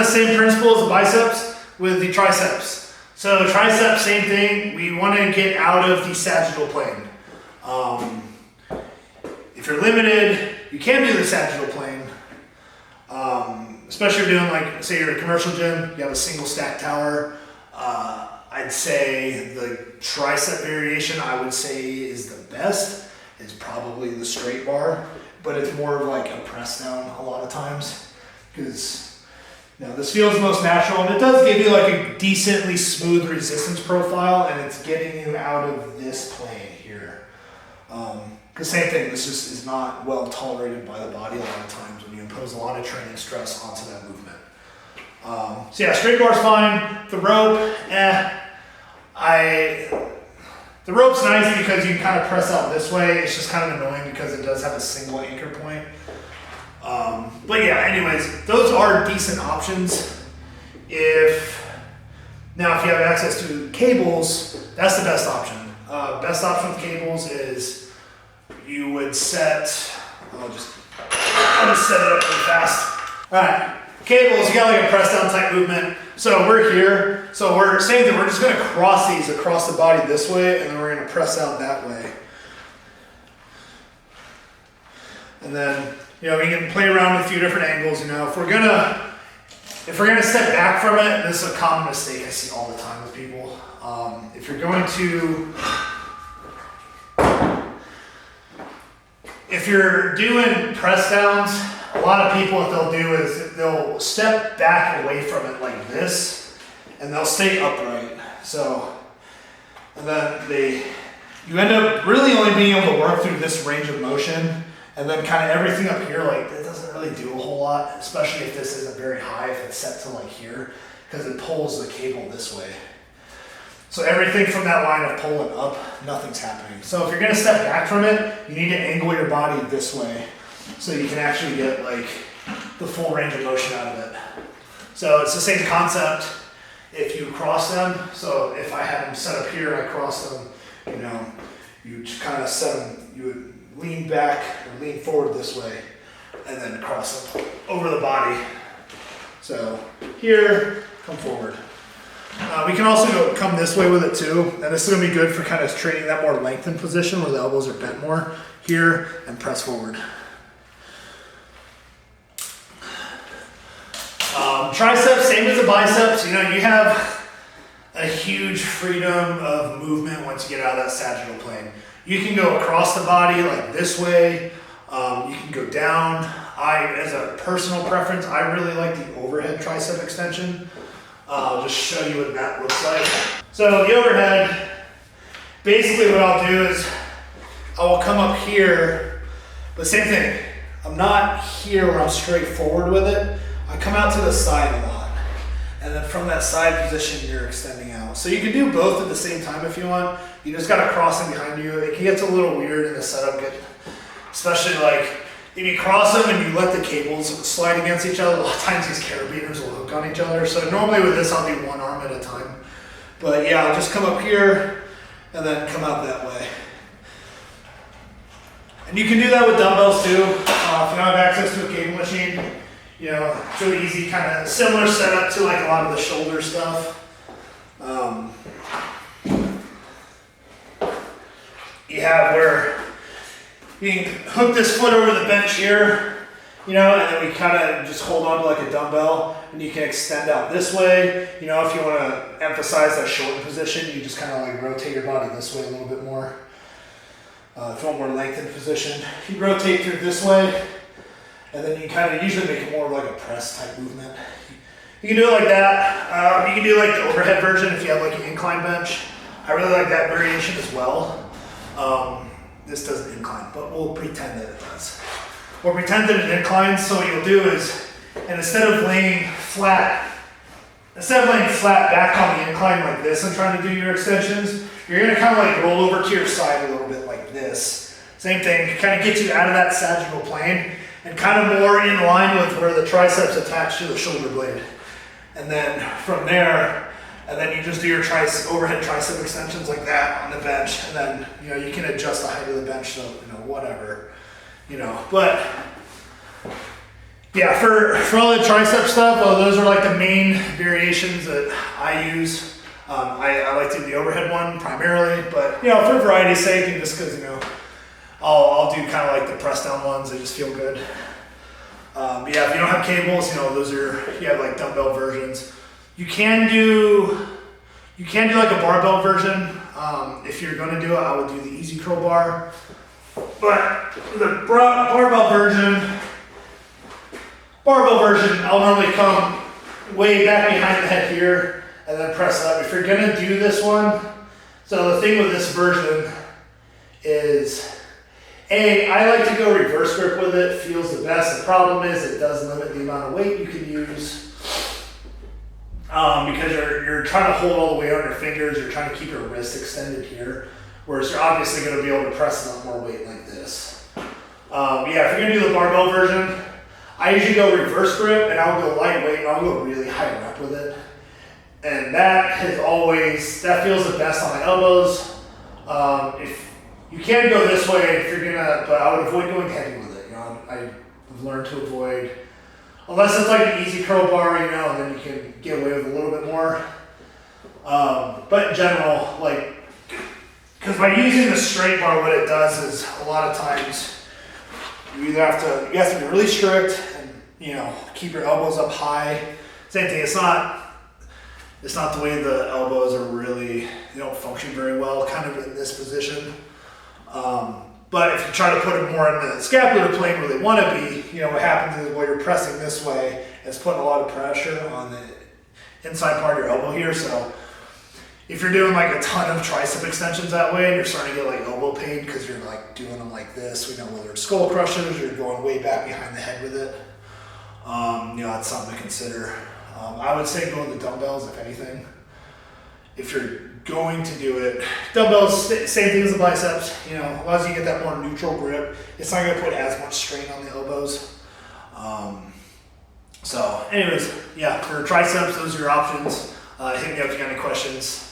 the same principle as the biceps with the triceps. So triceps, same thing. We want to get out of the sagittal plane. If you're limited, you can do the sagittal plane. Especially if you're doing, like, say you're at a commercial gym, you have a single stack tower. I'd say the tricep variation I would say is the best. Is probably the straight bar, but it's more of like a press down a lot of times because this feels the most natural, and it does give you like a decently smooth resistance profile, and it's getting you out of this plane here. Because same thing, this just is not well tolerated by the body a lot of times when you impose a lot of training stress onto that movement. So yeah, straight bar's fine. The rope, the rope's nice because you can kind of press out this way. It's just kind of annoying because it does have a single anchor point. But yeah, anyways, those are decent options. If you have access to cables, that's the best option. Best option with cables is you would set, I'll just set it up really fast. All right, cables, you got like a press down type movement. So we're here, so we're saying that we're just gonna cross these across the body this way, and then we're gonna press out that way. And then, we can play around with a few different angles, If we're gonna step back from it, this is a common mistake I see all the time with people. If you're doing press downs, a lot of people, what they'll do is they'll step back away from it like this, and they'll stay upright. And then you end up really only being able to work through this range of motion, and then kind of everything up here, like, it doesn't really do a whole lot, especially if this isn't very high, if it's set to like here, because it pulls the cable this way. So everything from that line of pulling up, nothing's happening. So if you're gonna step back from it, you need to angle your body this way so you can actually get like the full range of motion out of it. So it's the same concept if you cross them. So if I had them set up here and I cross them, you kind of set them, you would lean back or lean forward this way and then cross them over the body. So here, come forward. We can also come this way with it too, and this is going to be good for kind of training that more lengthened position where the elbows are bent more. Here, and press forward. Triceps, same as the biceps, you have a huge freedom of movement once you get out of that sagittal plane. You can go across the body like this way, you can go down. As a personal preference, I really like the overhead tricep extension. I'll just show you what that looks like. So the overhead, basically what I'll do is I will come up here, but same thing. I'm not here where I'm straight forward with it. I come out to the side a lot. And then from that side position, you're extending out. So you can do both at the same time if you want. You just gotta cross them behind you. It gets a little weird in the setup, especially like if you cross them and you let the cables slide against each other, a lot of times these carabiners will hook on each other. So normally with this, I'll do one arm at a time. But yeah, I'll just come up here and then come out that way. And you can do that with dumbbells too. If you don't have access to a cable machine, it's really easy, kind of similar setup to like a lot of the shoulder stuff. You have where you can hook this foot over the bench here, and then we kind of just hold on to like a dumbbell, and you can extend out this way. If you want to emphasize that shortened position, you just kind of like rotate your body this way a little bit more. If you want more lengthened position, you rotate through this way, and then you kind of usually make it more like a press type movement. You can do it like that. You can do like the overhead version if you have like an incline bench. I really like that variation as well. This doesn't incline, but we'll pretend that it does. We'll pretend that it inclines, so what you'll do is, and instead of laying flat back on the incline like this and trying to do your extensions, you're gonna kind of like roll over to your side a little bit like this. Same thing, kind of get you out of that sagittal plane and kind of more in line with where the triceps attach to the shoulder blade. And then from there, and then you just do your overhead tricep extensions like that on the bench, and then you can adjust the height of the bench, so whatever, but Yeah, for all the tricep stuff, those are like the main variations that I use. I like to do the overhead one primarily, but you know, for variety's sake, and just because, you know, I'll do kind of like the press down ones. They just feel good. Yeah, if you don't have cables, you know, those are, you have like dumbbell versions. You can do like a barbell version. If you're gonna do it, I would do the easy curl bar. But the barbell version, I'll normally come way back behind the head here and then press up. If you're gonna do this one, so the thing with this version is, I like to go reverse grip with it, feels the best. The problem is it does limit the amount of weight you can use because you're trying to hold all the weight on your fingers, you're trying to keep your wrist extended here, whereas you're obviously gonna be able to press a lot more weight like this. Yeah, if you're gonna do the barbell version, I usually go reverse grip and I'll go lightweight and I'll go really high rep with it. And that feels the best on my elbows. If you can go this way if you're gonna, but I would avoid going heavy with it. You know, I've learned to avoid, unless it's like an easy curl bar, you know, and then you can get away with a little bit more. But in general, like, because by using the straight bar, what it does is a lot of times you have to be really strict and, you know, keep your elbows up high. Same thing, it's not the way the elbows are really, they don't function very well kind of in this position. But if you try to put them more in the scapular plane where they want to be, you know, what happens is while you're pressing this way, it's putting a lot of pressure on the inside part of your elbow here. So if you're doing like a ton of tricep extensions that way and you're starting to get like elbow pain because you're like doing them like this, we know whether it's skull crushers or you're going way back behind the head with it, you know, that's something to consider. I would say go with the dumbbells, if anything. If you're going to do it, dumbbells, same thing as the biceps, you know, allows you to get that more neutral grip. It's not gonna put as much strain on the elbows. So anyways, yeah, for triceps, those are your options. Hit me up if you got any questions.